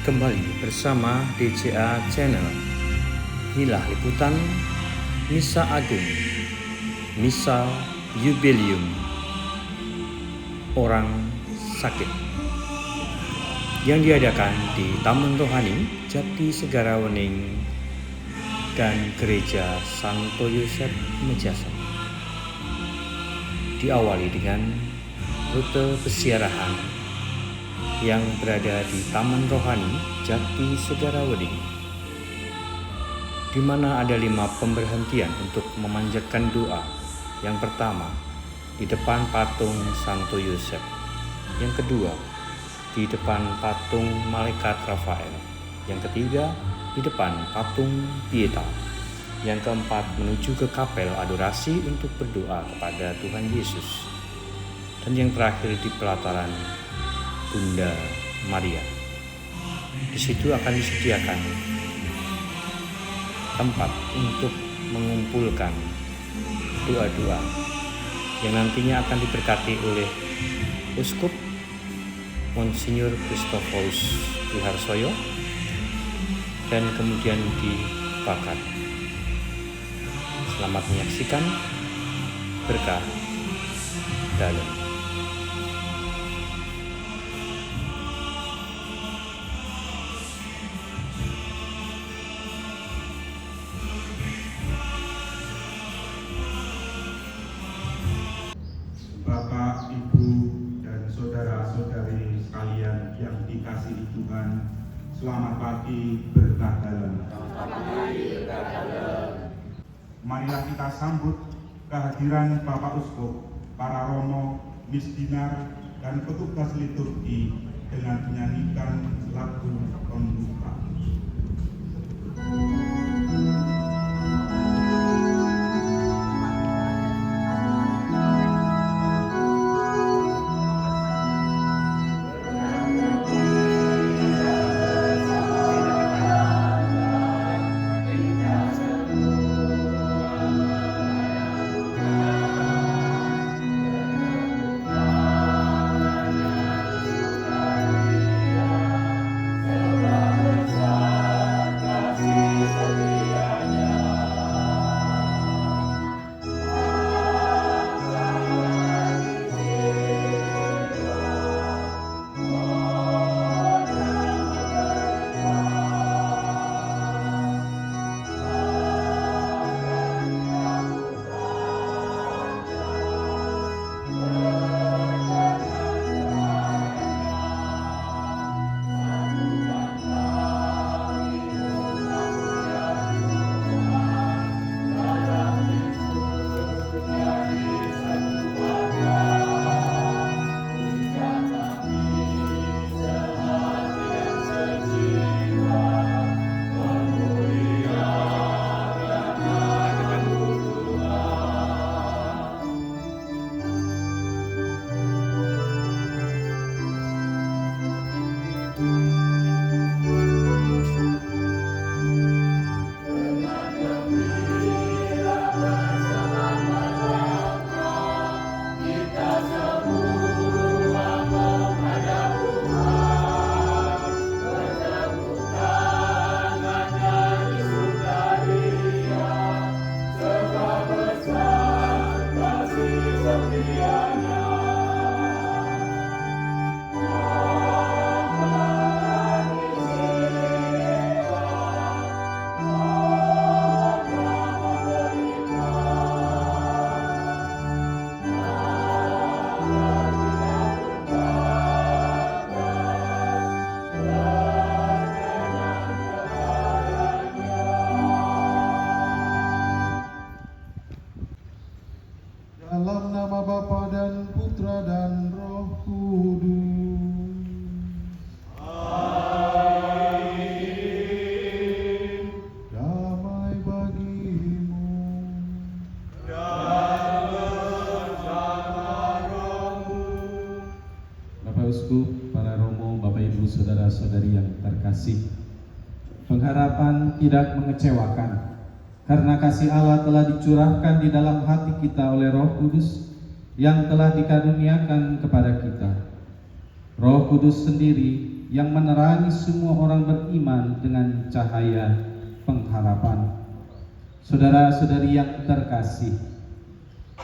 kembali bersama DCA Channel. Inilah liputan Misa Agung, Misa Jubileum Orang Sakit yang diadakan di Taman Rohani Jati Segarawening dan Gereja Santo Yosef Mejasan. Diawali dengan rute pesiarahan yang berada di Taman Rohani Jati Segarawening, di mana ada 5 pemberhentian untuk memanjatkan doa. Yang pertama, di depan patung Santo Yosef. Yang kedua, di depan patung Malaikat Rafael. Yang ketiga, di depan patung Pieta. Yang keempat, menuju ke kapel adorasi untuk berdoa kepada Tuhan Yesus. Dan yang terakhir di pelataran Bunda Maria. Di situ akan disediakan tempat untuk mengumpulkan doa-doa yang nantinya akan diberkati oleh Uskup Monsinyur Christophorus Wiharsoyo dan kemudian dibakar. Selamat menyaksikan berkah dalam. Bapak, Ibu, dan saudara-saudari sekalian yang dikasihi Tuhan, selamat pagi berkah dalam. Marilah kita sambut kehadiran Bapak Uskup, para romo, misdinar, dan petugas liturgi dengan menyanyikan lagu pembuka. Dalam nama Bapa dan Putra dan Roh Kudus. Amin. Damai bagimu. Dan bersama rohmu. Bapak Uskup, para romo, Bapak Ibu, saudara-saudari yang terkasih, pengharapan tidak mengecewakan. Karena kasih Allah telah dicurahkan di dalam hati kita oleh Roh Kudus yang telah dikaruniakan kepada kita. Roh Kudus sendiri yang menerangi semua orang beriman dengan cahaya pengharapan. Saudara-saudari yang terkasih,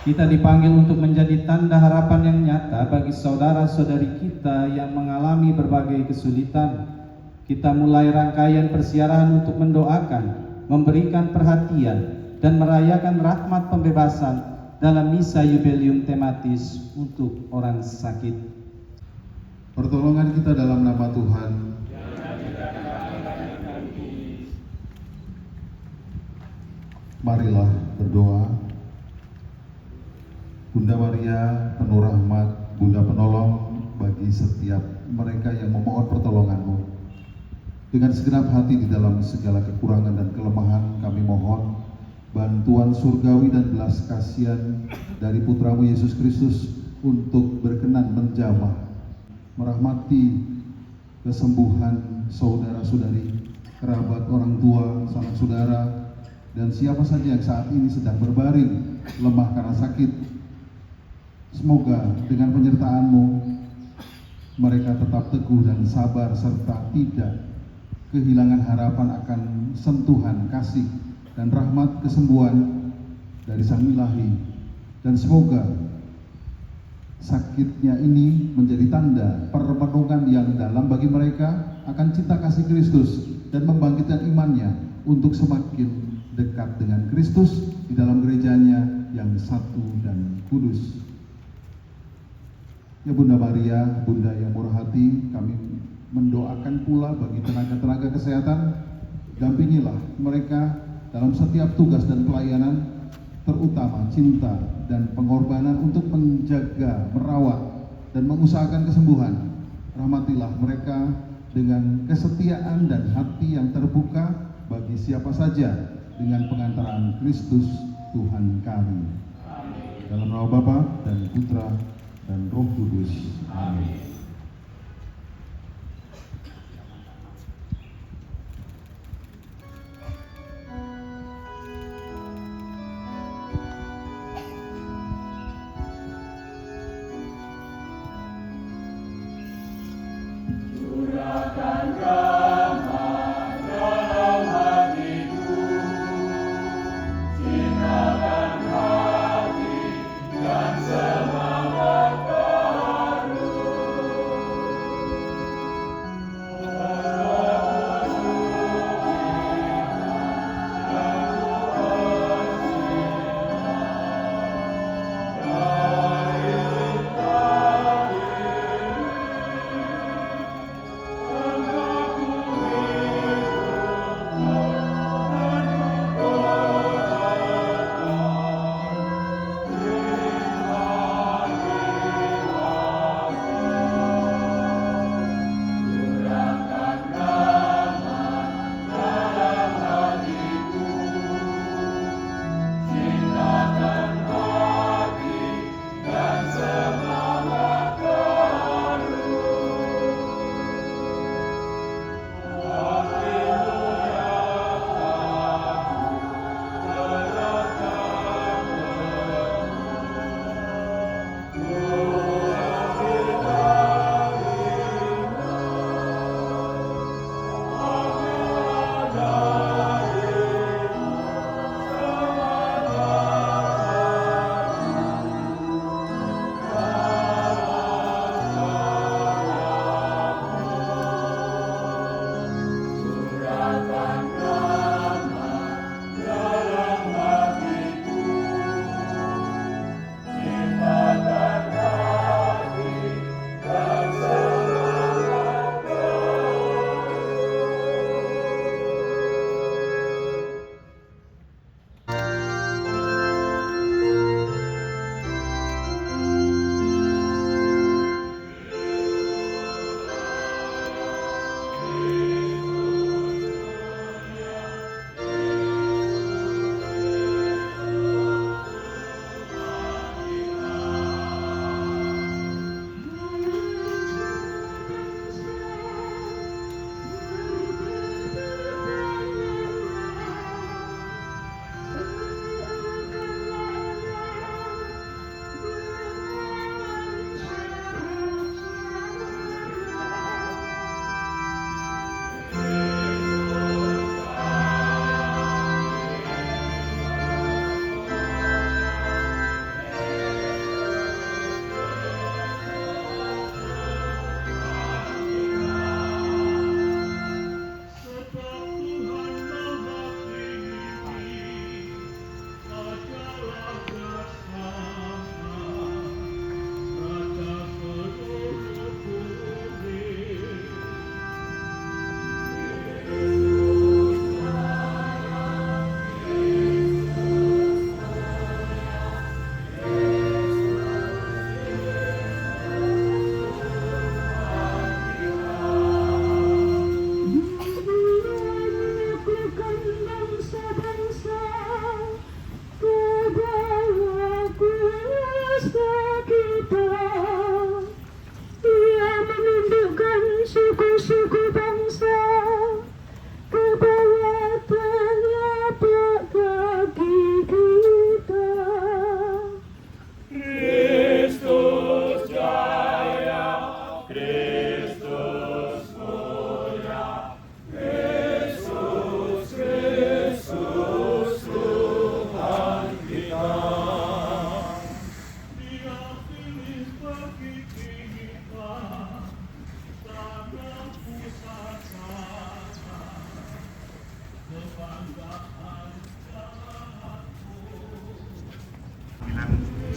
kita dipanggil untuk menjadi tanda harapan yang nyata bagi saudara-saudari kita yang mengalami berbagai kesulitan. Kita mulai rangkaian persiaran untuk mendoakan, memberikan perhatian, dan merayakan rahmat pembebasan dalam misa jubileum tematis untuk orang sakit. Pertolongan kita dalam nama Tuhan. Marilah berdoa. Bunda Maria, penuh rahmat, Bunda penolong bagi setiap mereka yang memohon pertolongan-Mu. Dengan segenap hati di dalam segala kekurangan dan kelemahan, kami mohon bantuan surgawi dan belas kasihan dari Putra-Mu Yesus Kristus untuk berkenan menjamah, merahmati kesembuhan saudara-saudari, kerabat, orang tua, sanak saudara, dan siapa saja yang saat ini sedang berbaring lemah karena sakit. Semoga dengan penyertaan-Mu mereka tetap teguh dan sabar serta tidak kehilangan harapan akan sentuhan kasih dan rahmat kesembuhan dari Sang Ilahi. Dan semoga sakitnya ini menjadi tanda permenungan yang dalam bagi mereka akan cinta kasih Kristus dan membangkitkan imannya untuk semakin dekat dengan Kristus di dalam gerejanya yang satu dan kudus. Ya Bunda Maria, Bunda yang murah hati, kami mendoakan pula bagi tenaga-tenaga kesehatan. Dampingilah mereka dalam setiap tugas dan pelayanan, terutama cinta dan pengorbanan untuk menjaga, merawat, dan mengusahakan kesembuhan. Rahmatilah mereka dengan kesetiaan dan hati yang terbuka bagi siapa saja dengan pengantaran Kristus Tuhan kami. Amin. Dalam nama Bapa dan Putra dan Roh Kudus. Amin.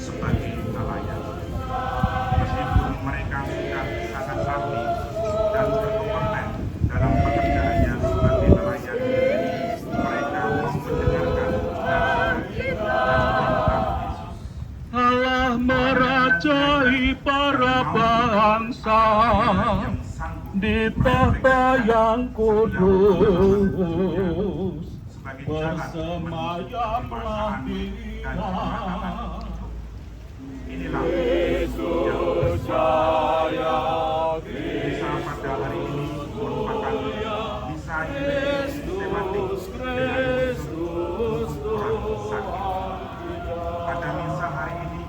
sebagai nelayan. Meskipun mereka sudah sangat sakti dan berkompeten dalam pekerjaannya sebagai nelayan, mereka mau mendengarkan nasihat dan perintah Yesus. Allah merajai para bangsa di tahta yang kudus, bersemayamlah dia. Inilah Yesus yang percaya. Misa pada hari ini merupakan misa yang tematik dengan khusus orang sakit. Pada misa hari ini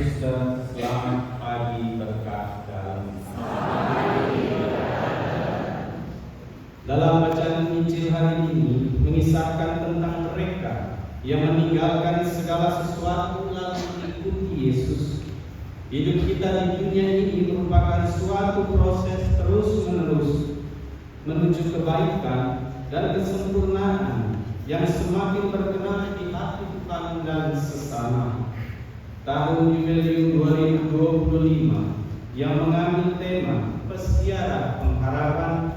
Suster, selamat pagi berkat dalam. Dalam bacaan Injil hari ini mengisahkan tentang mereka yang meninggalkan segala sesuatu lalu mengikuti Yesus. Hidup kita di dunia ini merupakan suatu proses terus-menerus menuju kebaikan dan kesempurnaan yang semakin berkenan di hati Tuhan dan sesama. Tahun Jubileum 2025 yang mengambil tema Pestiara Pengharapan,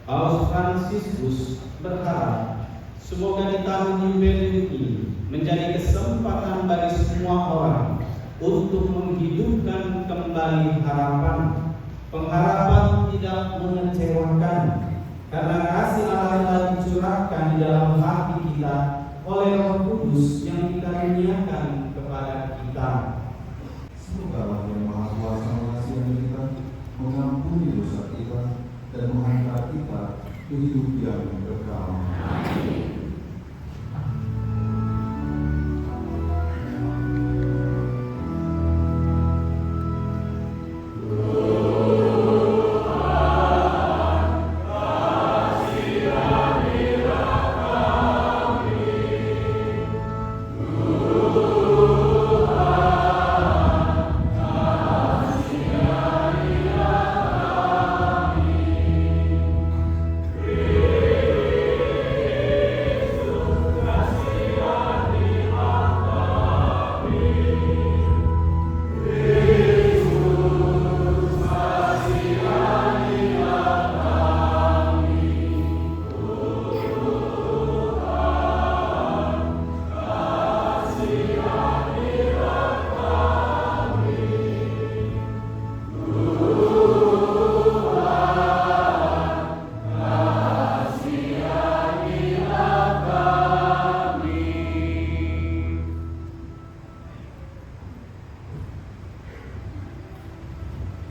Paus Fransiskus berharap semoga di tahun Jubileum ini menjadi kesempatan bagi semua orang untuk menghidupkan kembali harapan. Pengharapan tidak mengecewakan karena kasih Allah telah dicurahkan di dalam hati kita oleh Roh Kudus yang dikaruniakan kepada kita. Semoga Allah yang Maha Kuasa mengasihi kita, mengampuni dosa kita, dan mengangkat kita ke hidup yang kekal.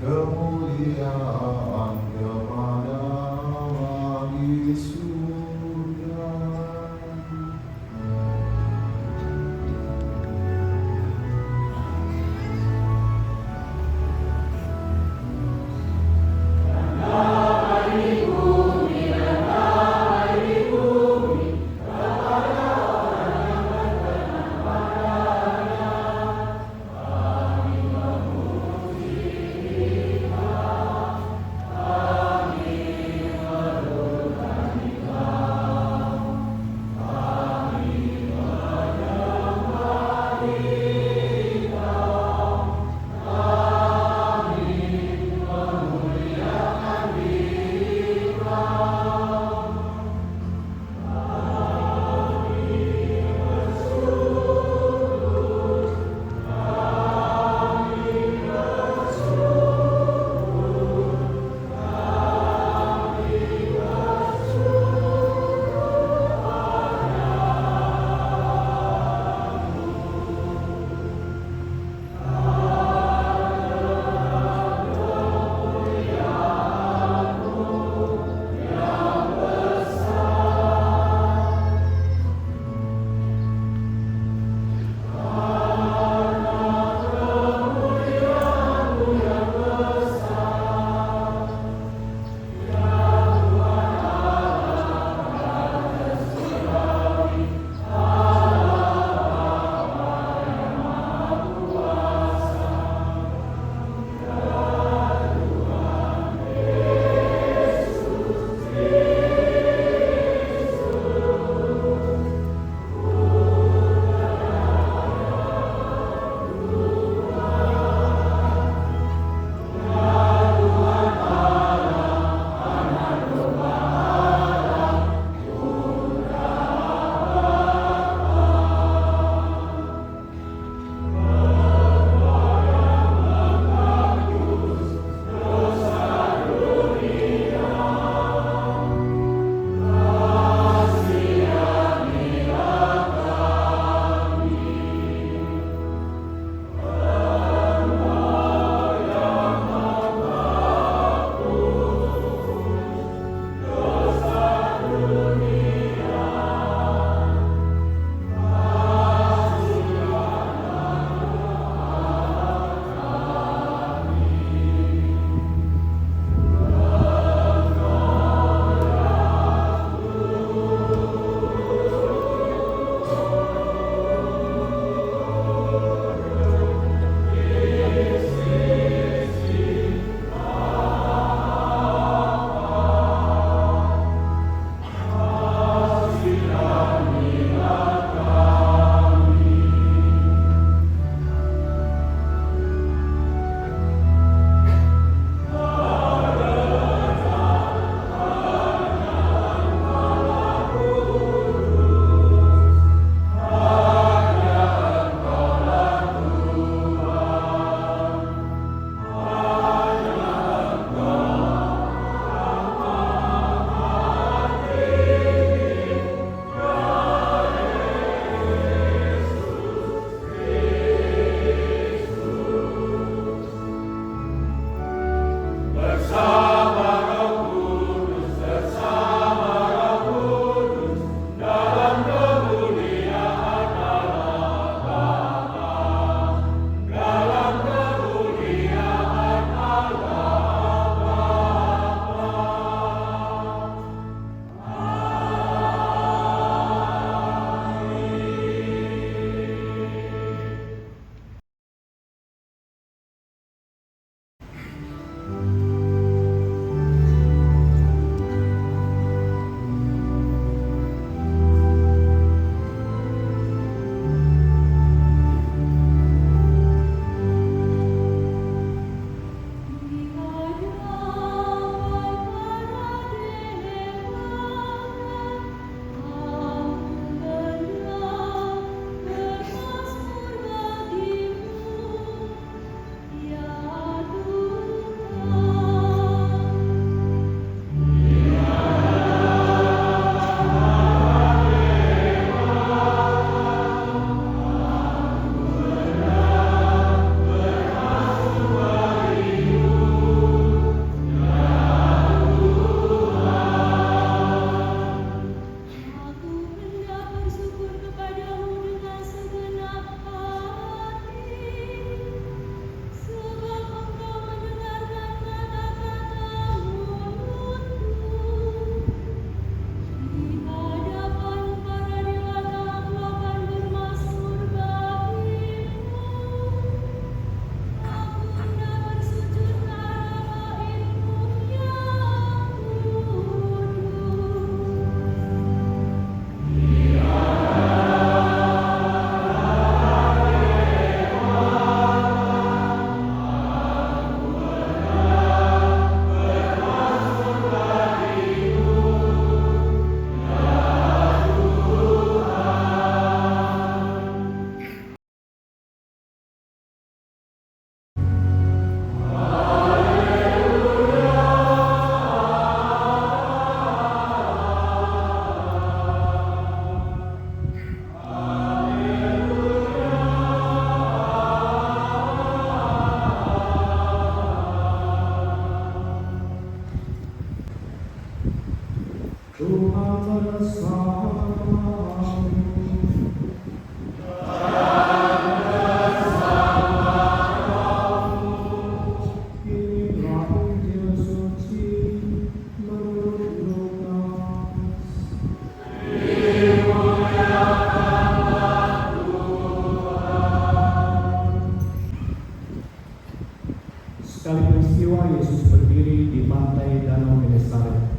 Kemuliaan kepada Allah di surga. Sekali peristiwa Yesus berdiri di pantai Danau Genesaret.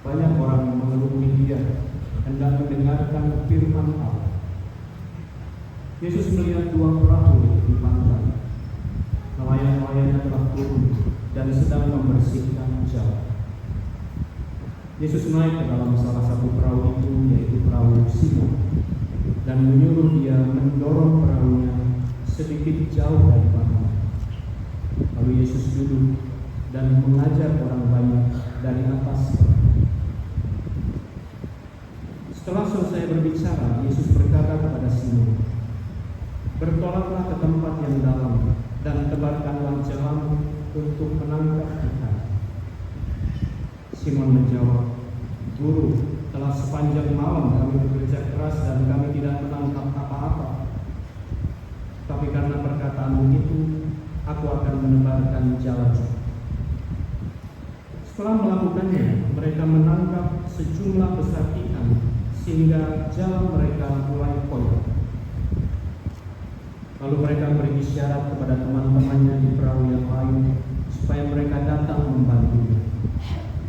Banyak orang yang mengelumi Dia hendak mendengarkan firman Allah. Yesus melihat dua perahu di pantai. Nelayan-nelayan telah turun dan sedang membersihkan jalan. Yesus naik ke dalam salah satu perahu itu, yaitu perahu Simon, dan menyuruh dia mendorong perahunya sedikit jauh dari pantai. Lalu Yesus duduk dan mengajar orang banyak dari atas perahu. Setelah selesai berbicara, Yesus berkata kepada Simon, "Bertolaklah ke tempat yang dalam dan tebarkanlah jalamu untuk menangkap ikan." Simon menjawab, "Guru, telah sepanjang malam kami bekerja keras dan kami tidak menangkap apa-apa. Tapi karena perkataanmu itu, aku akan menebarkan jalan." Setelah melakukannya, mereka menangkap sejumlah besar ikan sehingga jalan mereka mulai koyak. Lalu mereka berisyarat kepada teman-temannya di perahu yang lain supaya mereka datang membantunya.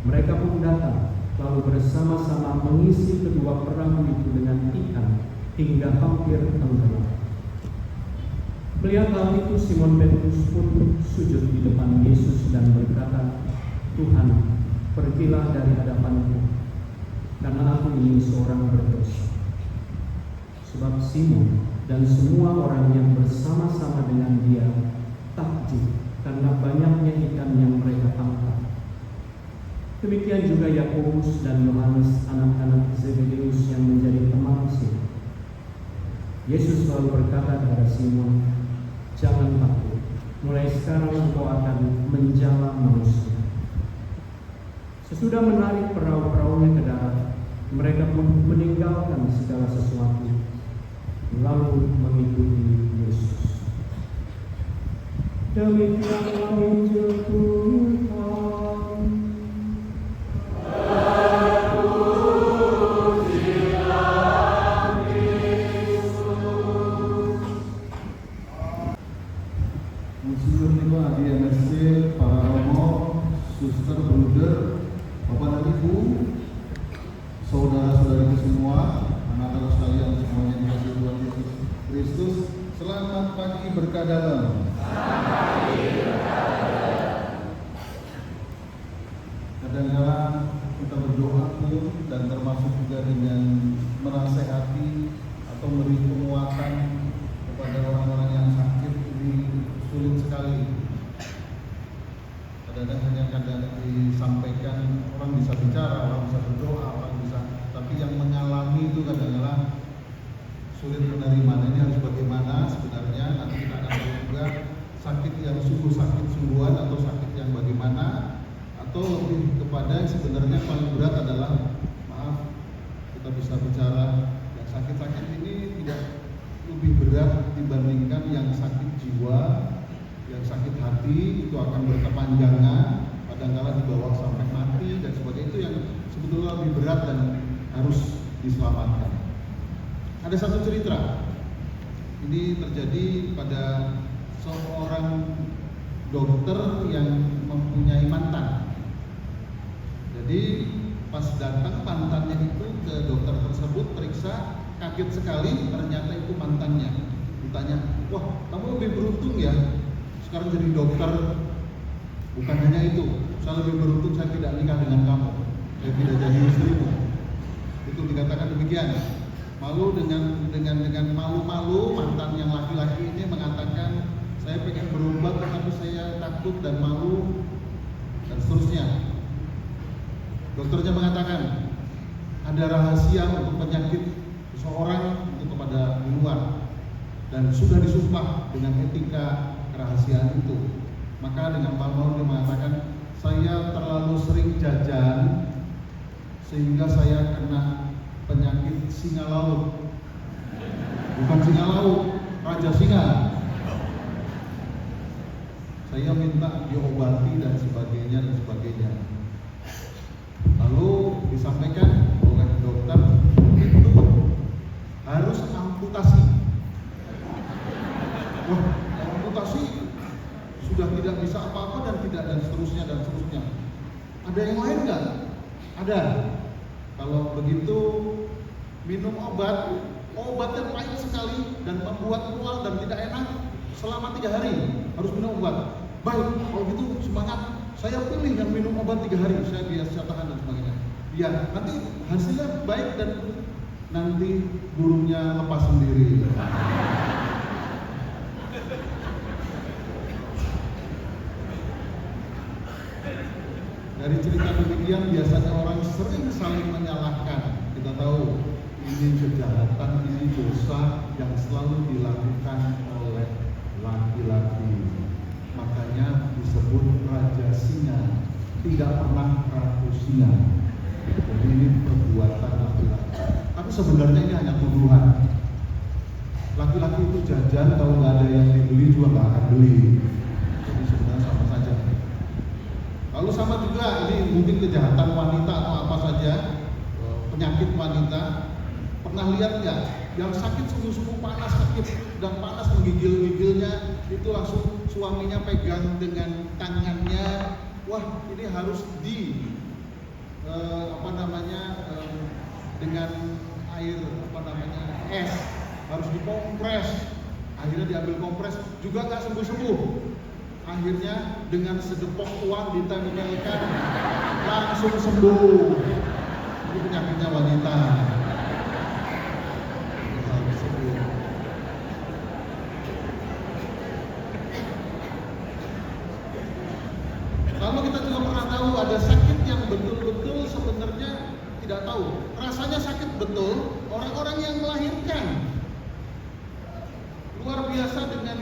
Mereka pun datang, lalu bersama-sama mengisi kedua perahu itu dengan ikan hingga hampir tenggelam. Melihat hal itu, Simon Petrus pun sujud di depan Yesus dan berkata, "Tuhan, pergilah dari hadapanku, karena aku ini seorang berdosa." Sebab Simon dan semua orang yang bersama-sama dengan dia takjub karena banyaknya ikan yang mereka tangkap. Demikian juga Yakobus dan Yohanes, anak-anak Zebedeus yang menjadi teman Simon. Yesus lalu berkata kepada Simon, "Jangan takut, mulai sekarang engkau akan menjala manusia." Sesudah menarik perahu-perahunya ke darat, mereka pun meninggalkan segala sesuatu, lalu mengikuti Yesus. Demikianlah Injil Tuhan. Musuh niku adi MSC, para romo, suster, bruder, bapak dan ibu, saudara-saudari semua, anak-anak sekalian semuanya dikasihi Tuhan Yesus Kristus. Selamat pagi berkah dalam. Kadang-kadang kita berdoa pun dan termasuk juga dengan menasehati atau memberi penguatan kepada orang-orang yang sakit ini sulit sekali. Kadang-kadang disampaikan, orang bisa bicara, orang bisa berdoa, orang bisa, tapi yang mengalami itu kadang-kadang sulit menerima. Ini harus bagaimana sebenarnya? Nanti kita akan tahu juga sakit yang sungguh sakit sungguhan atau sakit yang bagaimana, atau lebih kepada yang sebenarnya paling berat adalah maaf, kita bisa bicara yang sakit-sakit ini tidak lebih berat dibandingkan yang sakit jiwa, yang sakit hati itu akan berkepanjangan, kadang-kala dibawa sampai mati dan sebagainya. Itu yang sebetulnya lebih berat dan harus diselamatkan. Ada satu cerita, ini terjadi pada seorang dokter yang mempunyai mantan. Jadi pas datang mantannya itu ke dokter tersebut periksa, kaget sekali ternyata itu mantannya. Ditanya, "Wah, kamu lebih beruntung ya sekarang jadi dokter." "Bukan hanya itu, saya lebih beruntung saya tidak nikah dengan kamu, saya tidak jadi istrimu." Itu dikatakan demikian. Malu dengan malu-malu, mantan yang laki-laki ini mengatakan, "Saya pengen berobat tapi saya takut dan malu," dan seterusnya. Dokternya mengatakan, ada rahasia untuk penyakit seseorang itu kepada di luar, dan sudah disumpah dengan etika kerahasiaan itu. Maka dengan malu dia mengatakan, "Saya terlalu sering jajan sehingga saya kena penyakit singa laut." Bukan singa laut, raja singa. "Saya minta diobati dan sebagainya dan sebagainya." Lalu disampaikan oleh dokter itu harus amputasi. Wah, amputasi sudah tidak bisa apa-apa dan seterusnya. Ada yang lain nggak? Ada. Kalau begitu minum obatnya pahit sekali dan membuat mual dan tidak enak selama 3 hari, harus minum obat. Baik, kalau gitu semangat. Saya pilih yang minum obat 3 hari, saya biasa tahan dan sebagainya. Ya, nanti hasilnya baik dan nanti burungnya lepas sendiri. Dari cerita demikian biasanya orang sering saling menyalahkan. Kita tahu ini kejahatan, ini dosa yang selalu dilakukan oleh laki-laki. Makanya disebut raja singa, tidak pernah ratu singa. Jadi ini perbuatan laki-laki. Tapi sebenarnya ini hanya tuduhan. Laki-laki itu jajan, kalau nggak ada yang dibeli juga nggak akan beli. Jadi sebenarnya sama saja. Lalu sama juga ini mungkin kejahatan wanita atau apa saja, penyakit wanita. Pernah lihat nggak yang sakit sungguh-sungguh panas, sakit dan panas menggigil-gigilnya, itu langsung suaminya pegang dengan tangannya. Wah, ini harus dengan air es, harus dikompres. Akhirnya diambil kompres juga nggak sembuh-sembuh. Akhirnya dengan sedepok uang ditempelkan langsung sembuh. Itu penyakitnya wanita. Lalu kita juga pernah tahu ada sakit yang betul-betul sebenarnya tidak tahu. Rasanya sakit betul orang-orang yang melahirkan. Luar biasa dengan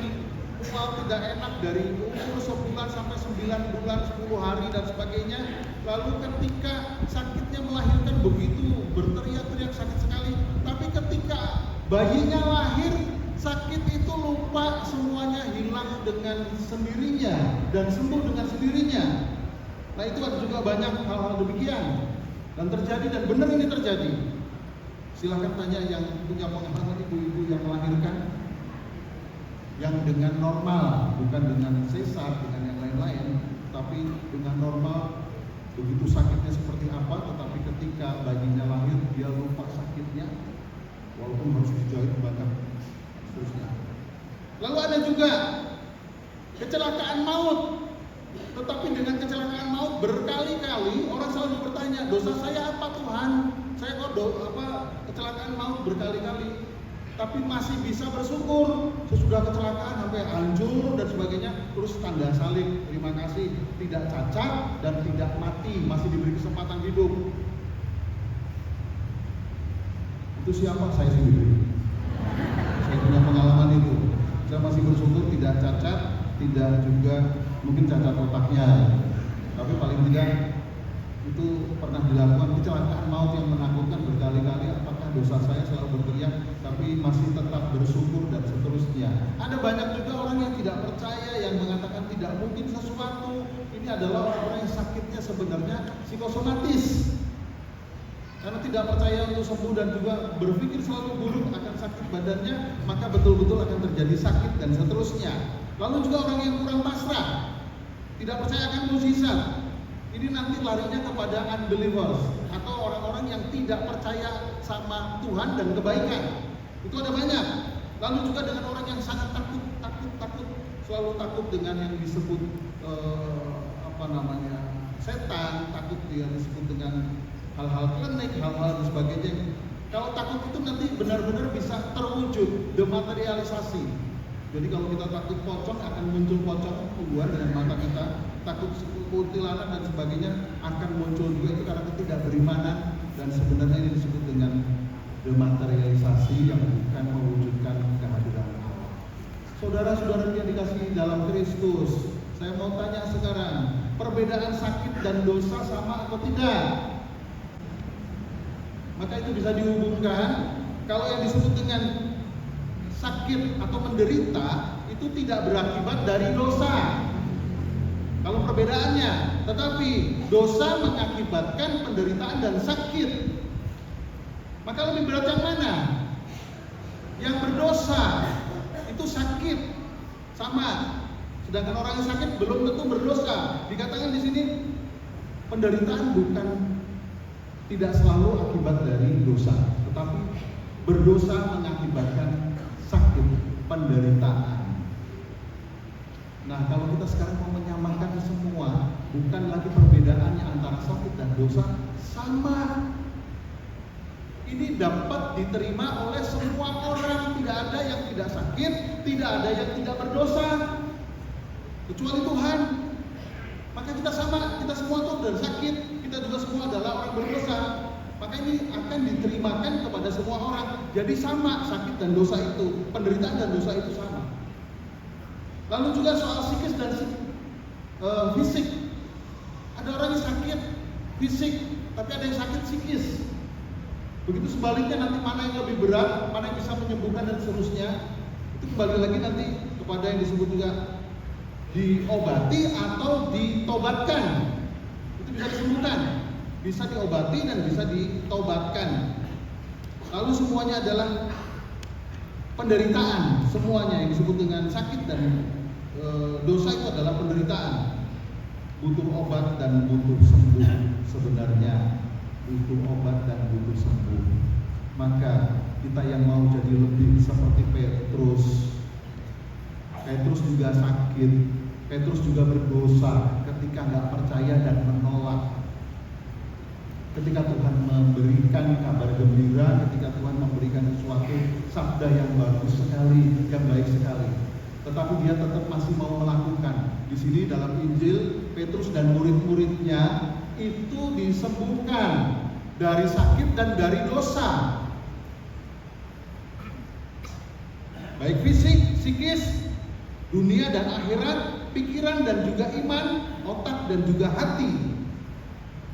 mual tidak enak dari umur sebulan sampai 9 bulan, 10 hari dan sebagainya. Lalu ketika sakitnya melahirkan begitu berteriak-teriak sakit sekali. Tapi ketika bayinya lahir, sakit itu lupa, semuanya hilang dengan sendirinya dan sembuh dengan sendirinya. Nah, itu ada juga banyak hal-hal demikian dan terjadi, dan benar ini terjadi. Silahkan tanya yang punya pengalaman ibu-ibu yang melahirkan, yang dengan normal, bukan dengan sesar, dengan yang lain-lain, tapi dengan normal. Begitu sakitnya seperti apa, tetapi ketika bayinya lahir dia lupa sakitnya, walaupun harus dijahit banyak seterusnya. Lalu ada juga kecelakaan maut, tetapi dengan kecelakaan maut berkali-kali orang selalu bertanya, dosa saya apa Tuhan? Saya kok kecelakaan maut berkali-kali, tapi masih bisa bersyukur. Sesudah kecelakaan sampai hancur dan sebagainya, terus tanda salib, terima kasih, tidak cacat dan tidak mati, masih diberi kesempatan hidup. Itu siapa? Saya sendiri. Saya punya pengalaman itu. Saya masih bersyukur tidak cacat, tidak juga mungkin cacat otaknya, tapi paling tidak itu pernah dilakukan kecelakaan maut yang menakutkan berkali-kali. Apakah dosa saya selalu berteriak, tapi masih tetap bersyukur dan seterusnya. Ada banyak juga orang yang tidak percaya, yang mengatakan tidak mungkin sesuatu. Ini adalah orang yang sakitnya sebenarnya psikosomatis, karena tidak percaya untuk sembuh dan juga berpikir selalu buruk akan sakit badannya, maka betul-betul akan terjadi sakit dan seterusnya. Lalu juga orang yang kurang pasrah, tidak percaya akan mukjizat. Ini nanti larinya kepada unbelievers atau orang-orang yang tidak percaya sama Tuhan dan kebaikan. Itu ada banyak. Lalu juga dengan orang yang sangat takut, selalu takut dengan yang disebut setan, takut yang disebut dengan hal-hal klinik, hal-hal dan sebagainya. Kalau takut itu nanti benar-benar bisa terwujud, dematerialisasi. Jadi kalau kita takut pocong, akan muncul pocong keluar dengan mata kita. Takut kuntilanak dan sebagainya akan muncul juga, itu karena ketidakberimanan. Dan sebenarnya ini disebut dengan dematerialisasi yang bukan mewujudkan kehadiran Allah. Saudara-saudara yang dikasihi dalam Kristus, saya mau tanya sekarang, perbedaan sakit dan dosa sama atau tidak? Maka itu bisa dihubungkan. Kalau yang disebut dengan sakit atau menderita itu tidak berakibat dari dosa. Kalau perbedaannya, tetapi dosa mengakibatkan penderitaan dan sakit. Maka lebih berat yang mana? Yang berdosa itu sakit, sama. Sedangkan orang yang sakit belum tentu berdosa. Dikatakan di sini penderitaan bukan tidak selalu akibat dari dosa, tetapi berdosa mengakibatkan sakit, penderitaan. Nah, kalau kita sekarang mau menyamakan semua, bukan lagi perbedaannya antara sakit dan dosa, sama. Ini dapat diterima oleh semua orang, tidak ada yang tidak sakit, tidak ada yang tidak berdosa, kecuali Tuhan. Maka kita sama, kita semua tuh dan sakit, kita juga semua adalah orang berdosa. Maka ini akan diterimakan kepada semua orang. Jadi sama sakit dan dosa itu, penderitaan dan dosa itu sama. Lalu juga soal psikis dan fisik. Ada orang yang sakit fisik, tapi ada yang sakit psikis. Begitu sebaliknya, nanti mana yang lebih berat, mana yang bisa menyembuhkan dan seterusnya, itu kembali lagi nanti kepada yang disebut juga diobati atau ditobatkan. Itu bisa disembuhkan, bisa diobati dan bisa ditobatkan. Lalu semuanya adalah penderitaan, semuanya yang disebut dengan sakit dan dosa itu adalah penderitaan. Butuh obat dan butuh sembuh sebenarnya. Butuh obat dan butuh sembuh. Maka kita yang mau jadi lebih seperti Petrus juga sakit, Petrus juga berdosa ketika nggak percaya dan menolak. Ketika Tuhan memberikan kabar gembira, ketika Tuhan memberikan sesuatu sabda yang bagus sekali, yang baik sekali, tetapi dia tetap masih mau melakukan. Di sini dalam Injil, Petrus dan murid-muridnya itu disembuhkan dari sakit dan dari dosa, baik fisik, psikis, dunia dan akhirat, pikiran dan juga iman, otak dan juga hati.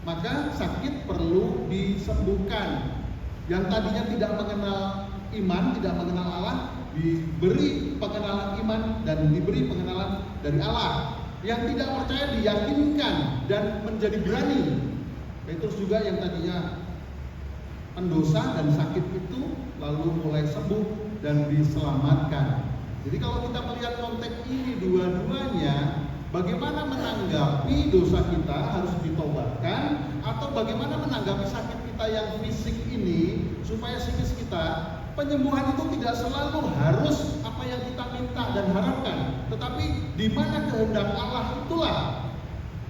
Maka sakit perlu disembuhkan. Yang tadinya tidak mengenal iman, tidak mengenal Allah, diberi pengenalan iman dan diberi pengenalan dari Allah. Yang tidak percaya diyakinkan dan menjadi berani. Petrus juga yang tadinya pendosa dan sakit itu lalu mulai sembuh dan diselamatkan. Jadi kalau kita melihat konteks ini dua-duanya, bagaimana menanggapi dosa kita harus ditobatkan, atau bagaimana menanggapi sakit kita yang fisik ini supaya psikis kita, penyembuhan itu tidak selalu harus apa yang kita minta dan harapkan, tetapi di mana kehendak Allah itulah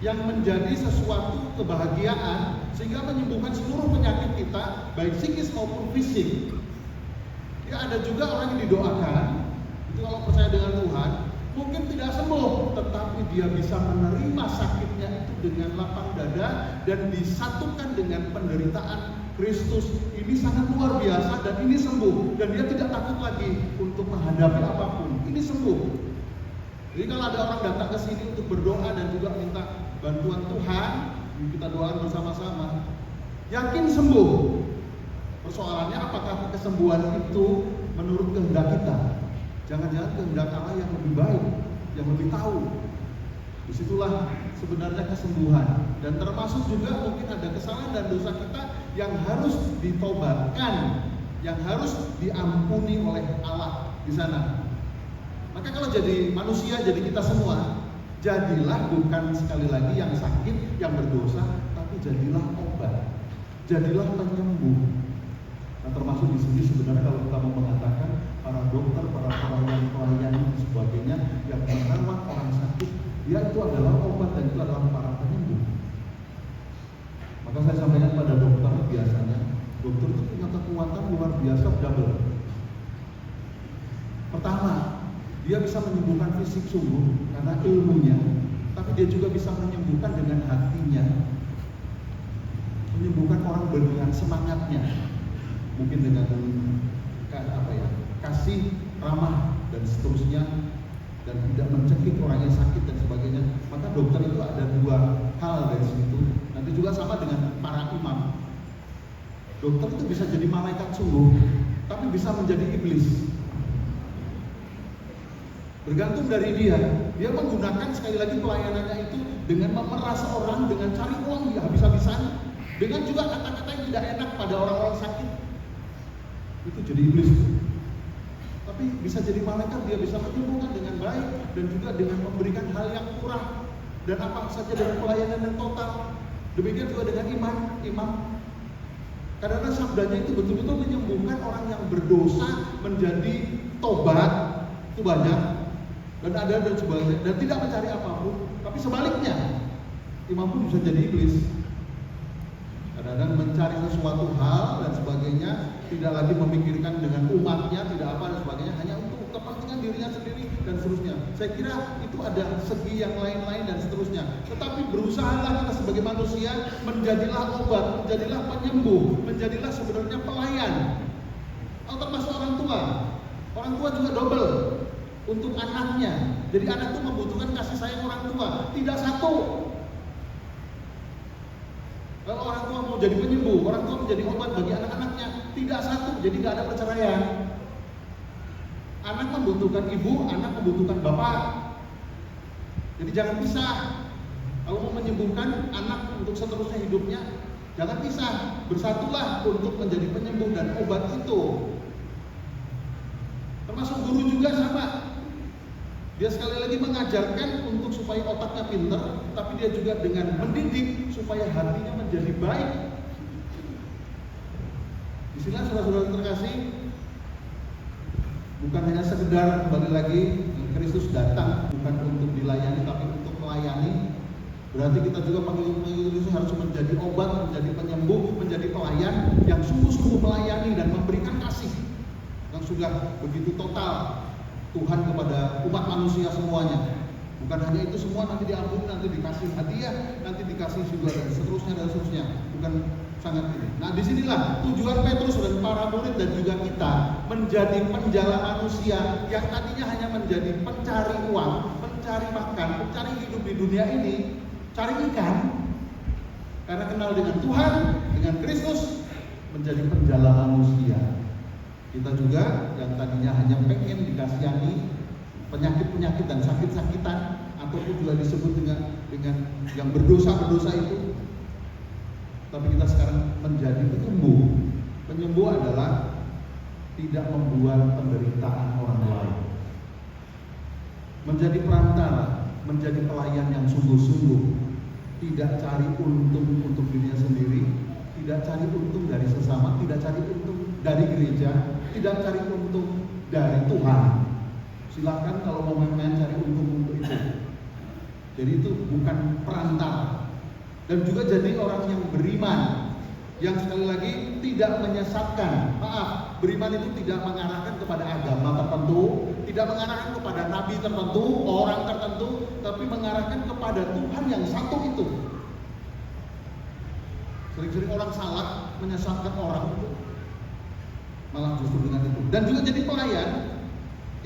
yang menjadi sesuatu kebahagiaan sehingga menyembuhkan seluruh penyakit kita, baik psikis maupun fisik. Ya, ada juga orang yang didoakan, itu kalau percaya dengan Tuhan, mungkin tidak sembuh, tetapi dia bisa menerima sakitnya itu dengan lapang dada dan disatukan dengan penderitaan Kristus. Ini sangat luar biasa dan ini sembuh, dan dia tidak takut lagi untuk menghadapi apapun. Ini sembuh. Jadi kalau ada orang datang ke sini untuk berdoa dan juga minta bantuan Tuhan, kita doakan bersama-sama, yakin sembuh. Persoalannya apakah kesembuhan itu menurut kehendak kita? Jangan-jangan kehendak Allah yang lebih baik, yang lebih tahu. Disitulah sebenarnya kesembuhan. Dan termasuk juga mungkin ada kesalahan dan dosa kita yang harus ditobatkan, yang harus diampuni oleh Allah di sana. Maka kalau jadi manusia, jadi kita semua, jadilah bukan sekali lagi yang sakit, yang berdosa, tapi jadilah obat, jadilah penyembuh. Nah, termasuk di sini sebenarnya kalau kita mau mengatakan para dokter, para pelayan dan sebagainya yang merawat orang sakit, dia itu adalah obat dan itu adalah para penyembuh. Maka saya sampaikan pada dokter, biasanya dokter itu punya kekuatan luar biasa double. Pertama, dia bisa menyembuhkan fisik sungguh karena ilmunya, tapi dia juga bisa menyembuhkan dengan hatinya, menyembuhkan orang dengan semangatnya, mungkin dengan kasih, ramah dan seterusnya, dan tidak mencekik orang yang sakit dan sebagainya. Maka dokter itu ada dua hal dari situ. Nanti juga sama dengan para imam. Dokter itu bisa jadi malaikat sungguh, tapi bisa menjadi iblis. Bergantung dari dia. Dia menggunakan sekali lagi pelayanannya itu dengan memeras orang, dengan cari uang habis-habisan, dengan juga kata-kata yang tidak enak pada orang-orang sakit. Itu jadi iblis. Tapi Tapi bisa jadi malaikat, dia bisa menyembuhkan dengan baik dan juga dengan memberikan hal yang murah dan apa saja dengan pelayanan yang total. Demikian juga dengan imam. Karena sabdanya itu betul-betul menyembuhkan orang yang berdosa menjadi tobat, itu banyak, dan ada dan sebagainya, dan tidak mencari apapun. Tapi sebaliknya, imam pun bisa jadi iblis. Kadang-kadang mencari sesuatu hal dan sebagainya, tidak lagi memikirkan dengan umatnya, tidak apa dan sebagainya, hanya untuk kepentingan dirinya sendiri dan seterusnya. Saya kira itu ada segi yang lain-lain dan seterusnya. Tetapi berusahalah kita sebagai manusia, menjadilah obat, menjadilah penyembuh, menjadilah sebenarnya pelayan. Atau termasuk orang tua. Orang tua juga double untuk anaknya. Jadi anak itu membutuhkan kasih sayang orang tua, tidak satu. Kalau orang tua mau jadi penyembuh, orang tua menjadi obat bagi anak-anaknya, tidak satu, jadi tidak ada perceraian. Anak membutuhkan ibu, anak membutuhkan bapak. Jadi jangan pisah. Kalau mau menyembuhkan anak untuk seterusnya hidupnya, jangan pisah. Bersatulah untuk menjadi penyembuh dan obat itu. Termasuk guru juga sama. Dia sekali lagi mengajarkan untuk supaya otaknya pinter, tapi dia juga dengan mendidik supaya hatinya menjadi baik. Disinilah saudara-saudara terkasih, bukan hanya sekedar kembali lagi Kristus datang bukan untuk dilayani tapi untuk melayani. Berarti kita juga pengikut Kristus harus menjadi obat, menjadi penyembuh, menjadi pelayan yang sungguh-sungguh melayani dan memberikan kasih yang sudah begitu total Tuhan kepada umat manusia semuanya. Bukan hanya itu semua nanti diampuni, nanti dikasih hadiah, nanti dikasih juga dan seterusnya. Bukan sangat ini. Nah, disinilah tujuan Petrus dan para murid dan juga kita menjadi penjala manusia yang tadinya hanya menjadi pencari uang, mencari makan, mencari hidup di dunia ini, cari ikan. Karena kenal dengan Tuhan, dengan Kristus, menjadi penjala manusia. Kita juga yang tadinya hanya pengen dikasihani penyakit-penyakit dan sakit-sakitan ataupun juga disebut dengan yang berdosa itu, tapi kita sekarang menjadi penyembuh. Penyembuh adalah tidak membuat penderitaan orang lain, menjadi perantara, menjadi pelayan yang sungguh-sungguh, tidak cari untung untuk dirinya sendiri, tidak cari untung dari sesama, tidak cari untung dari gereja, tidak cari untung dari Tuhan. Silakan kalau mau main-main cari untung untuk itu. Jadi itu bukan perantara. Dan juga jadi orang yang beriman, yang sekali lagi tidak menyesatkan. Maaf, beriman itu tidak mengarahkan kepada agama tertentu, tidak mengarahkan kepada nabi tertentu, orang tertentu, tapi mengarahkan kepada Tuhan yang satu itu. Sering-sering orang salah menyesatkan orang itu, malah justru dengan itu. Dan juga jadi pelayan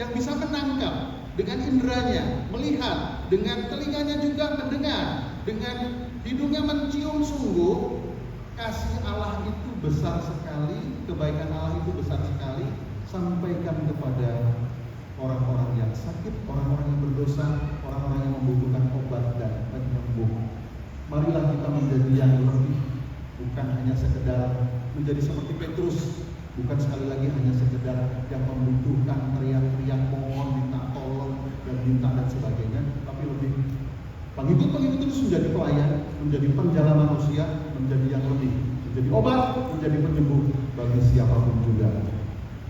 yang bisa menangkap dengan inderanya, melihat, dengan telinganya juga mendengar, dengan hidungnya mencium. Sungguh kasih Allah itu besar sekali, kebaikan Allah itu besar sekali. Sampaikan kepada orang-orang yang sakit, orang-orang yang berdosa, orang-orang yang membutuhkan obat dan penyembuh. Marilah kita menjadi yang lebih, bukan hanya sekedar menjadi seperti Petrus, bukan sekali lagi hanya sekedar yang membutuhkan teriak-teriak mohon, minta tolong dan minta dan sebagainya, tapi lebih pengikut-pengikut itu menjadi pelayan, menjadi penjala manusia, menjadi yang lebih, menjadi obat, menjadi penyembuh bagi siapapun juga.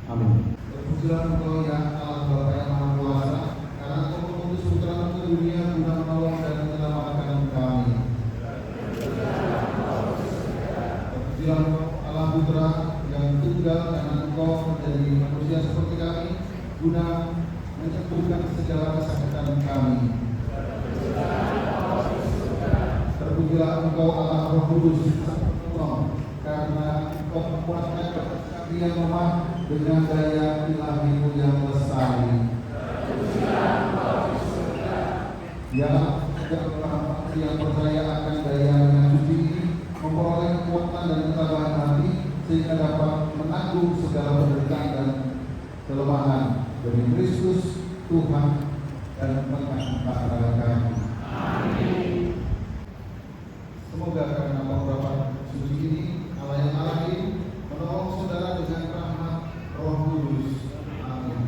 Amin. Terpujilah Engkau ya Allah Bapa yang Maha Kuasa, karena Engkau mengutus Putra ke dunia guna menolong dan menyelamatkan kami. Terpujilah Allah Putra yang tunggal, karena Engkau menjadi manusia seperti kami, guna menyembuhkan segala kesakitan kami. Terpujilah Engkau Allah Roh Kudus, karena Engkau menguatkan kami yang lemah dengan daya ilahi-Mu yang lestari. Ya, yang percaya akan daya yang suci ini memperoleh kekuatan dan ketabahan hati sehingga dapat menanggung segala penderitaan dan kelemahan demi Kristus Tuhan dan pengangkatan kami. Amin. Semoga karena beberapa suci ini Allah yang alamin menolong saudara dengan rahmat Roh Kudus. Amin.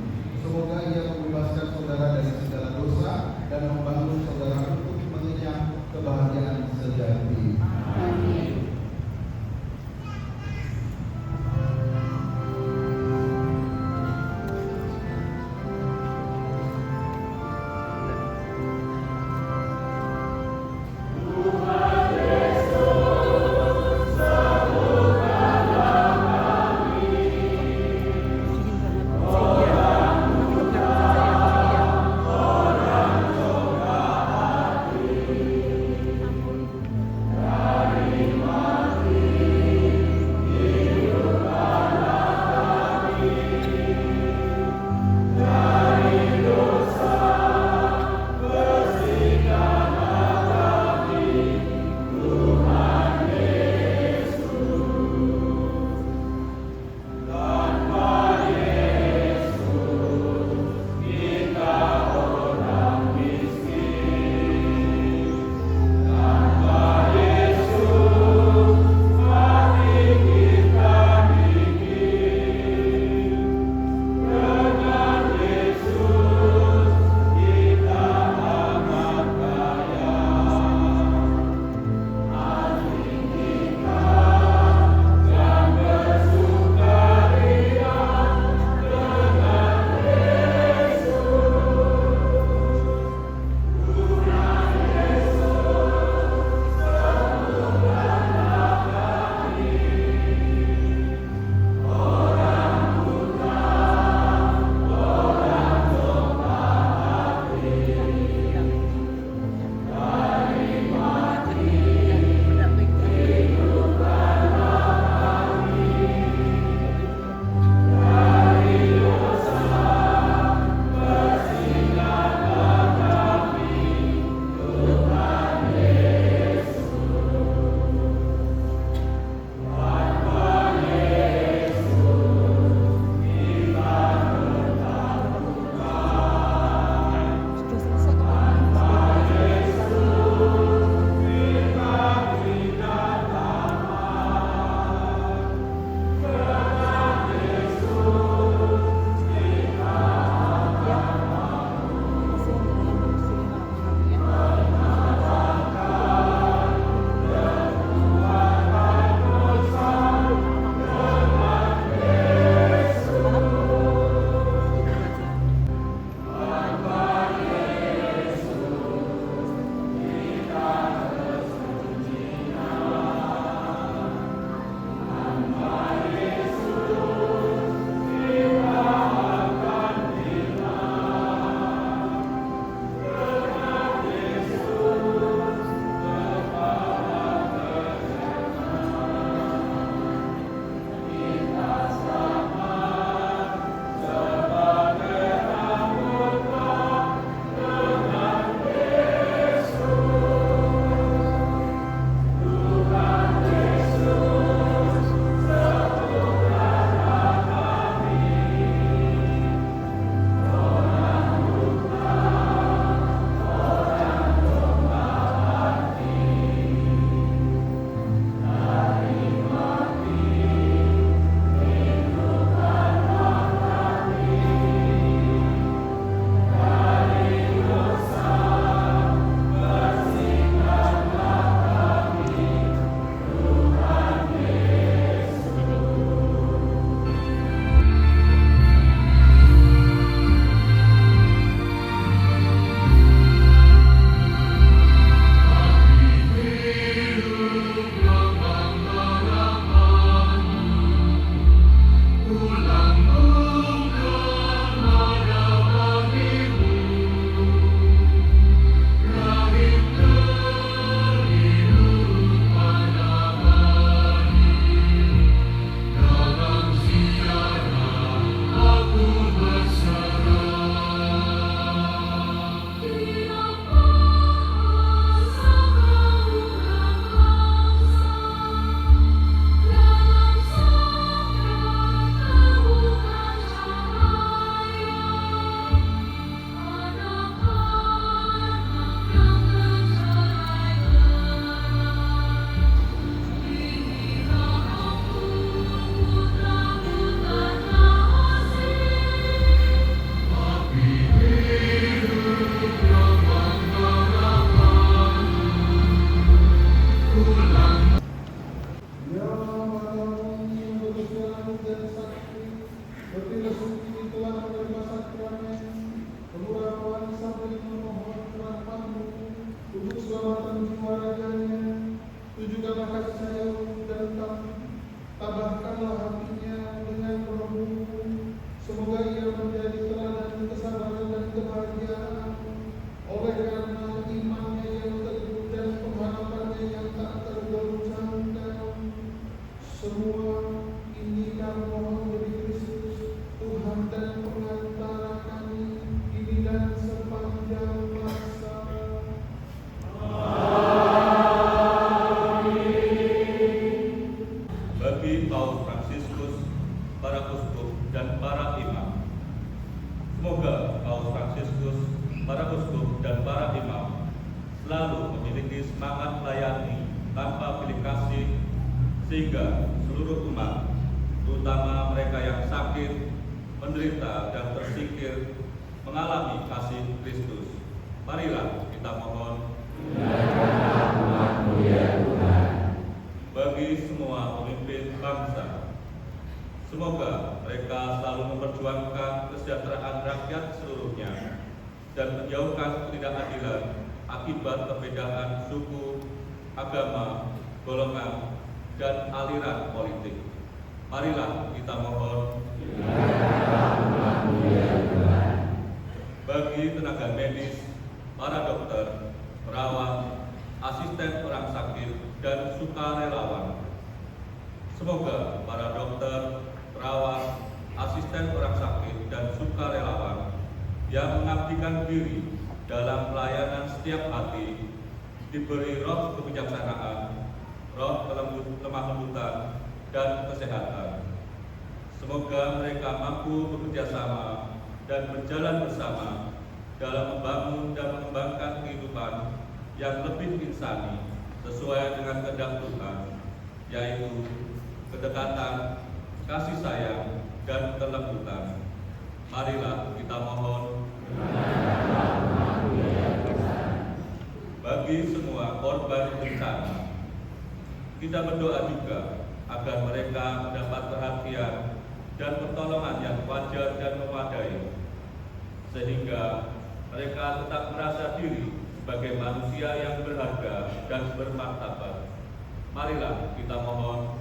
selalu memiliki semangat melayani tanpa pilih kasih, sehingga seluruh umat, terutama mereka yang sakit, menderita, dan tersingkir, mengalami kasih Kristus. Marilah kita mohon. Bagi semua pemimpin bangsa, semoga mereka selalu memperjuangkan kesejahteraan rakyat seluruhnya dan menjauhkan ketidakadilan akibat perbedaan suku, agama, golongan, dan aliran politik. Marilah kita mohon. Bagi tenaga medis, para dokter, perawat, asisten orang sakit, dan sukarelawan, semoga para dokter, perawat, asisten orang sakit, dan sukarelawan yang mengabdikan diri dalam pelayanan setiap hati diberi roh kebijaksanaan, roh kelemah lembutan, dan kesehatan. Semoga mereka mampu bekerja sama dan berjalan bersama dalam membangun dan mengembangkan kehidupan yang lebih insani sesuai dengan kehendak Tuhan, yaitu kedekatan, kasih sayang, dan kelembutan. Marilah kita mohon. Bagi semua korban bencana, kita berdoa juga agar mereka mendapat perhatian dan pertolongan yang wajar dan memadai, sehingga mereka tetap merasa diri sebagai manusia yang berharga dan bermartabat. Marilah kita mohon.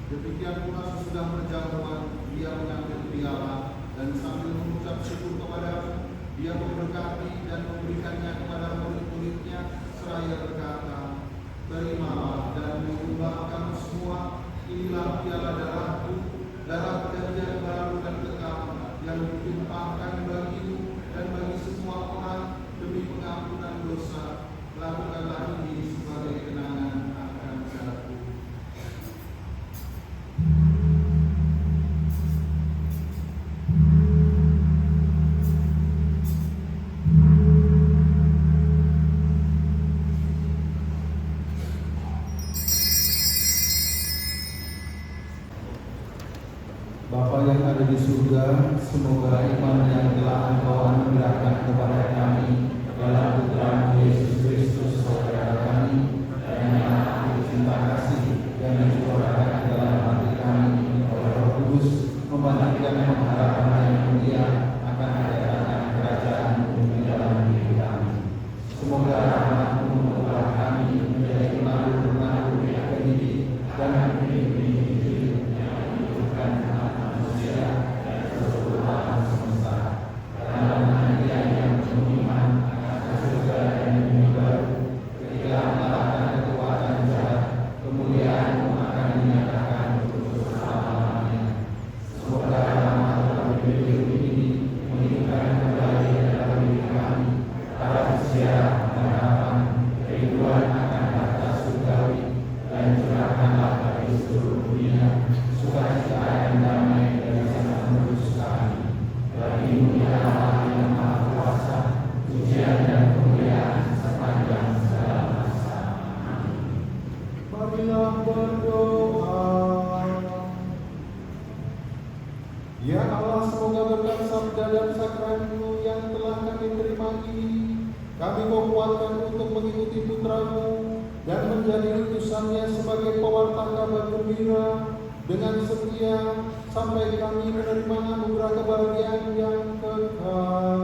Demikian pula sesudah berjamaah, dia mengambil piala dan sambil mengucap syukur kepada dia memberkati dan memberikannya kepada murid-muridnya seraya berkata, terimalah dan minumlah kamu semua, inilah piala darahku, darah perjanjian baru dan kekal yang ditimpahkan bagimu dan bagi semua orang demi pengampunan dosa. Lakukanlah ini sebagai kenangan akan aku. sakrammu yang telah kami terima ini, kami kuatkan untuk mengikuti putramu dan menjadi utusannya sebagai pewarta kabar gembira dengan setia sampai kami menerima anugerah kebahagiaan yang kekal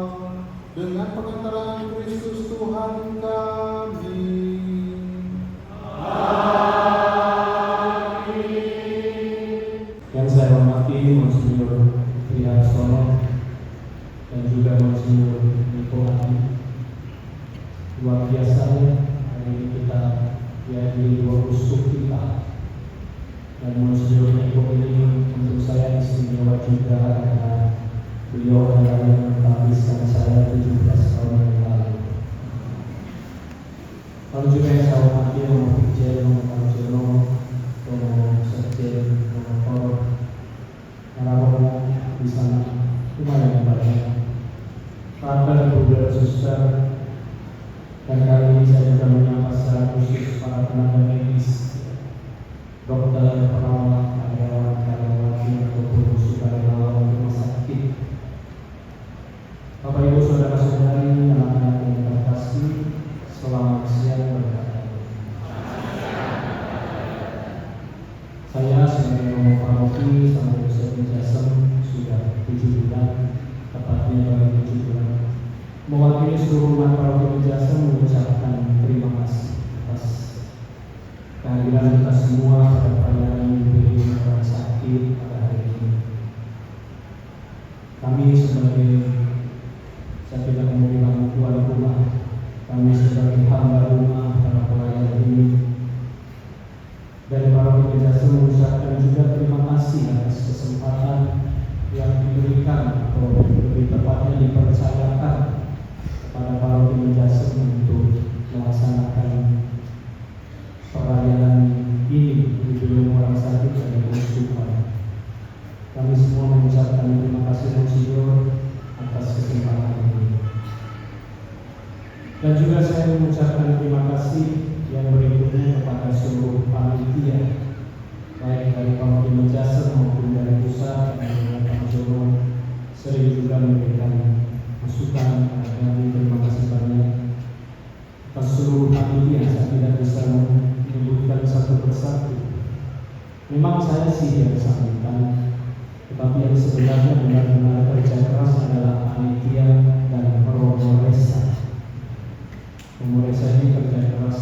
dengan pengantaran Kristus Tuhan kami. Yang saya hormati Monsinyur Triharsono dan juga Monsinyur Niko Adi. Luar biasa ya, hari ini kita dihadiri dua uskup kita. Dan Monsinyur Niko ini untuk saya istimewa juga karena beliau adalah yang menghabiskan saya 17 tahun yang lalu. Lalu juga yang saya hormati Romo Pijen, Romo Marjono, Romo Sekjen, Romo Kor, para romo di sana lumayan banyak. Para brother suster, dan kali ini saya juga menyapa secara khusus para tenaga medis, dokter, perawat, karyawan-karyawati ataupun sukarelawan rumah sakit. Bapak Ibu saudara-saudari, anak-anak yang terkasih, selamat siang berkata. Saya sebagai Romo Paroki sama Yosef Jasem sudah 7 bulan, tepatnya baru 7 bulan. Mewakili seluruh umat Paroki Jasem mengucapkan terima kasih atas kehadiran kita semua pada perayaan Jubilee orang sakit pada hari ini. Kami sebagai, saya tidak mau bilang tuan rumah, kami sebagai hamba rumah para pelayan ini dari Paroki Jasem mengucapkan juga terima kasih atas kesempatan yang diberikan atau lebih tepatnya dipercayakan kepada Paroki Jasem untuk melaksanakan perayaan ini di Jubilee orang sakit dan keuskupan. Kami semua mengucapkan terima kasih Monsinyur atas kesempatan ini. Dan juga saya mengucapkan terima kasih yang berikutnya kepada seluruh panitia, baik dari Paroki Jasem maupun dari pusat dan Pak Jono, sering juga memberikan masukan kepada kami. Terima kasih banyak atas seluruh panitia. Saya tidak bisa menyebutkan satu persatu. Memang saya sih yang sampaikan, tetapi yang sebenarnya benar-benar kerja keras adalah panitia dan Romo Resa. Romo Resa ini kerja keras.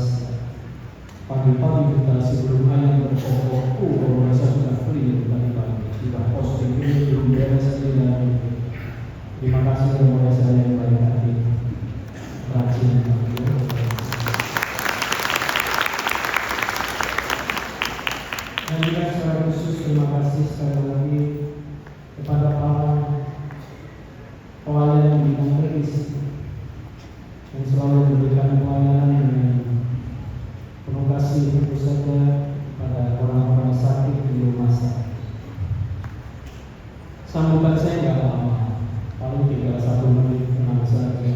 Pagi-pagi kita sebelum ayam berkokok, Romo Resa sudah free pagi-pagi. Sudah posting ini belum beres dan terima kasih Romo Resa yang baik hati, rajin. Dan juga secara khusus terima kasih sekali lagi kepada para pelayan di Monteris yang selalu memberikan pelayanan dengan penuh kasih, tentu saja pada orang-orang sakit di rumah sakit. Sambutan saya tidak lama, paling tinggal 1 menit, tenang saja.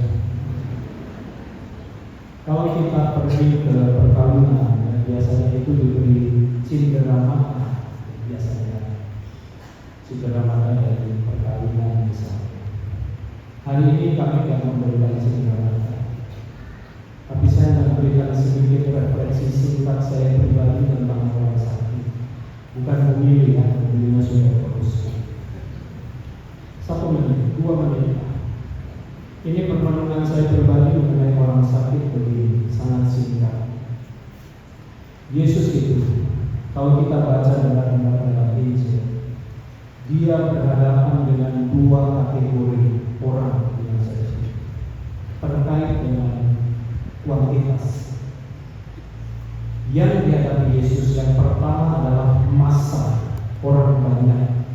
Kalau kita pergi ke perkawinan, biasanya itu diberi cenderamata, biasanya cenderamata dari perkawinan misalnya. Hari ini kami akan memberikan cenderamata, tapi saya akan memberikan sedikit referensi singkat saya pribadi tentang orang sakit. Bukan memilih, ya, memilihnya sudah terus. 1 menit, 2 menit. Ini permenungan saya pribadi mengenai orang sakit begini, sangat singkat. Yesus itu, kalau kita baca dalam Injil, dia berhadapan dengan 2 kategori orang yang saya terkait dengan kuantitas. Yang dihadapi Yesus yang pertama adalah massa orang banyak.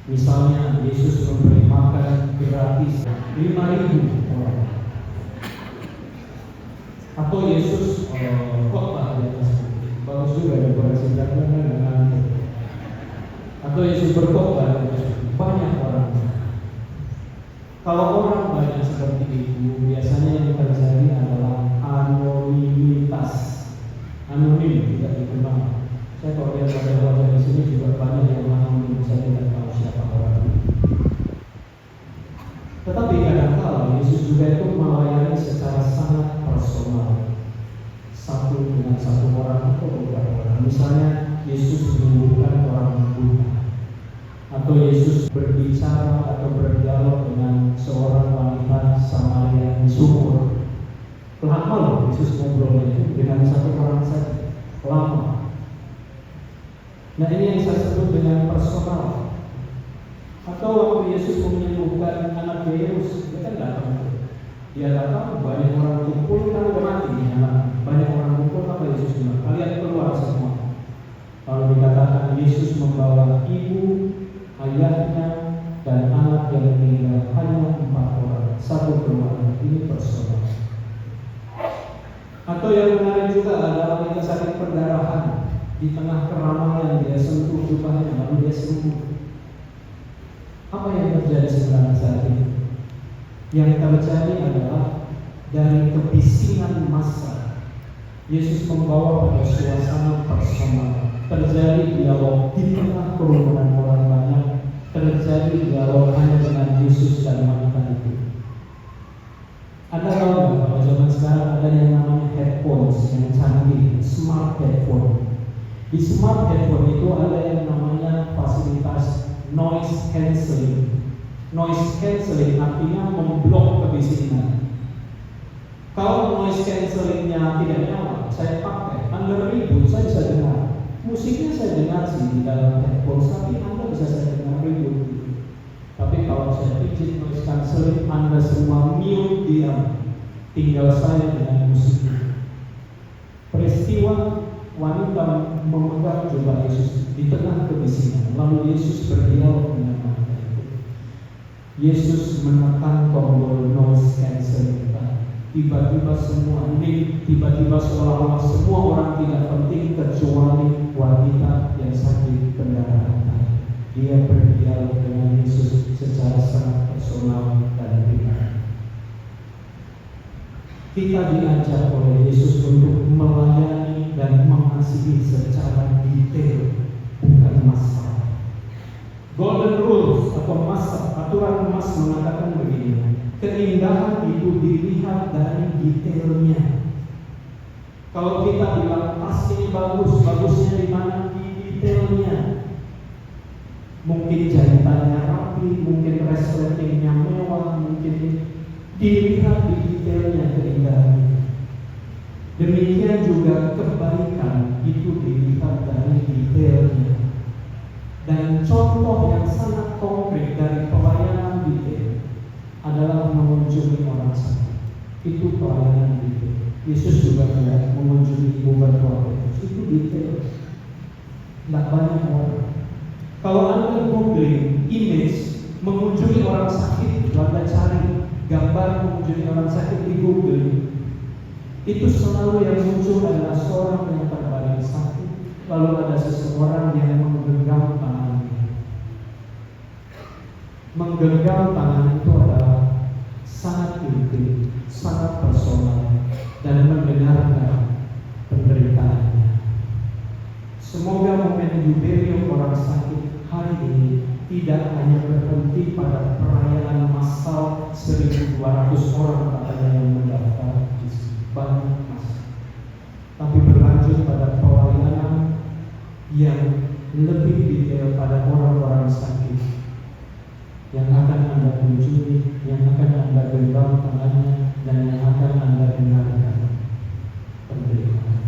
Misalnya Yesus memberi makan gratis 5.000 orang. Atau Yesus khotbah di atas bukit. Bagus juga daripada singkatnya dengan. Atau Yesus berkhotbah banyak orang. Kalau orang banyak seperti itu, biasanya yang terjadi adalah anonimitas. Anonim, tidak dikenal. Saya kalau lihat wajah-wajah di sini juga banyak yang anonim, saya tidak tahu siapa orang. Tetapi Yesus juga itu melayani secara sangat personal, satu dengan satu orang atau beberapa orang. Misalnya Yesus menyembuhkan orang buta, atau Yesus berbicara atau berdialog dengan seorang wanita Samaria di sumur. Lama loh Yesus ngobrolnya itu dengan satu orang saja, lama. Nah, ini yang saya sebut dengan personal. Atau waktu Yesus menyembuhkan anak Yairus, dia kan datang. Dia datang, banyak orang kumpul, kan udah mati anak. Banyak orang kumpul, apa Yesus bilang? Kalian keluar semua. Lalu dikatakan Yesus membawa ibu, ayahnya, dan anak yang meninggal, hanya 4 orang, satu keluarga. Ini personal. Atau yang menarik juga adalah yang sakit perdarahan. Di tengah keramaian dia sentuh jubahnya, lalu dia sembuh. Apa yang terjadi sebenarnya saat ini? Yang terjadi adalah dari kebisingan massa, Yesus membawa pada suasana personal. Terjadi dialog di tengah kerumunan orang banyak. Terjadi dialog hanya dengan Yesus dan wanita itu. Ada tahu nggak kalau zaman sekarang ada yang namanya headphones yang canggih, smart headphone. Di smart headphone itu ada yang namanya fasilitas noise cancelling. Noise cancelling artinya memblok kebisingan. Kalau noise cancellingnya tidak nyala, saya pakai, Anda ribut, saya bisa dengar. Musiknya saya dengar sih di dalam headphone, tapi Anda bisa saya dengar ribut. Tapi kalau saya pijit noise cancelling, Anda semua mute diam, tinggal saya dengan musik. Peristiwa wanita memegang jubah Yesus di tengah kebisingan, lalu Yesus berdialog dengan wanita itu. Yesus menekan tombol noise cancelling. Tiba-tiba semua ini, tiba-tiba seolah-olah semua orang tidak penting kecuali wanita yang sakit pendarahan. Dia berdialog dengan Yesus secara sangat personal dan pribadi. Kita diajar oleh Yesus untuk melayani dan mengasihi secara detail, bukan massal. Golden rules atau massal, aturan emas mengatakan begini: keindahan itu dilihat dari detailnya. Kalau kita bilang tas ini bagus, bagusnya di mana? Di detailnya. Mungkin jahitannya rapi, mungkin resletingnya mewah, mungkin dilihat di detailnya keindahan. Demikian juga kebaikan itu dilihat dari detailnya. Dan contoh yang sangat konkret dari pelayanan detail adalah mengunjungi orang sakit. Itu pelayanan detail. Yesus juga tidak mengunjungi ibu bertua. Itu detail. Tidak banyak orang. Kalau Anda googling image mengunjungi orang sakit, Anda cari gambar mengunjungi orang sakit di Google, itu selalu yang muncul adalah seorang yang terbaring sakit, lalu ada seseorang yang menggenggam tangannya. Menggenggam tangan itu adalah sangat intim, sangat personal, dan mendengarkan penderitaannya. Semoga momen jubilium orang sakit hari ini tidak hanya berhenti pada perayaan massal 1.200 orang katanya yang mendaftar di banyak massal, tapi berlanjut pada pelayanan yang lebih detail pada orang-orang sakit yang akan Anda kunjungi, yang akan Anda genggam tangannya, dan yang akan Anda dengarkan penderitaan.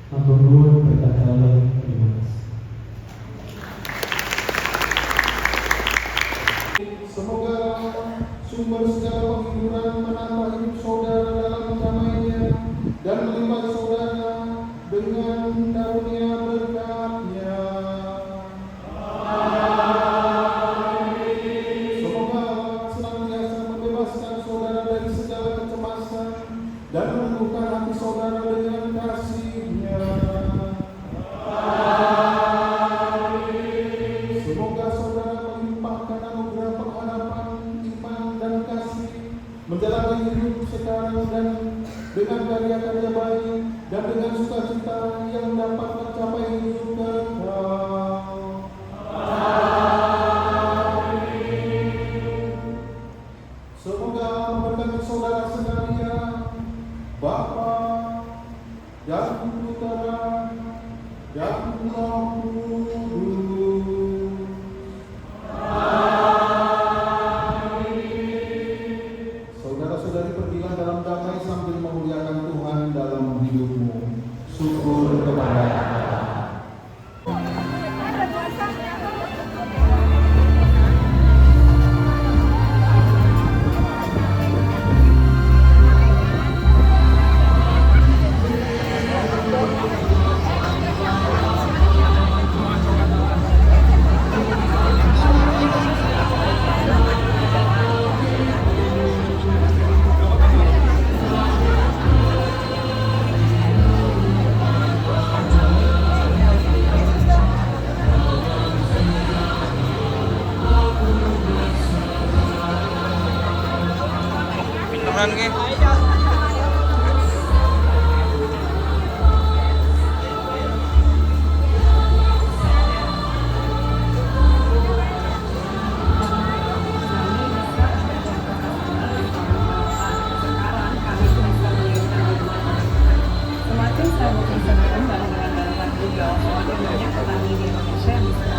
Matur nuwun berkata terima kasih. Semoga sumber segala penghiburan menambah hidup saudara dalam damainya dan melimpah saudara dengan karunia berkat-Nya. Semoga senantiasa membebaskan saudara dari segala kecemasan dan menumbuhkan hati saudara dengan kasih-Nya. Semoga saudara melimpahkan anugerah pengharapan, iman, dan kasih menjalani hidup sekarang dan dengan karya-karya baik dan dengan sukacita yang dapat mencapai hidup kekal. Amin. Semoga Tuhan ke. Semakin saya bisa berkembang dengan dalam juga, semakin banyak petani di Indonesia yang bisa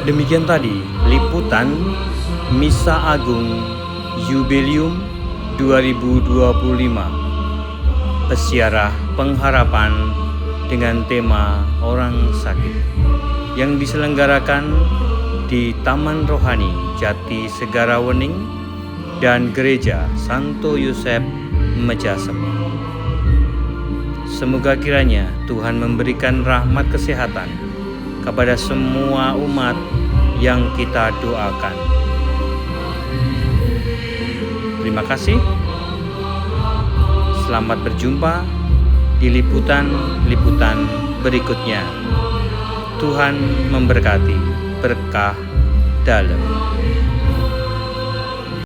Demikian tadi liputan Misa Agung Jubileum 2025 Peziarah Pengharapan dengan tema Orang Sakit yang diselenggarakan di Taman Rohani Jati Segara Wening dan Gereja Santo Yosep Mejasem. Semoga kiranya Tuhan memberikan rahmat kesehatan kepada semua umat yang kita doakan. Terima kasih. Selamat berjumpa di liputan-liputan berikutnya. Tuhan memberkati, berkah dalam.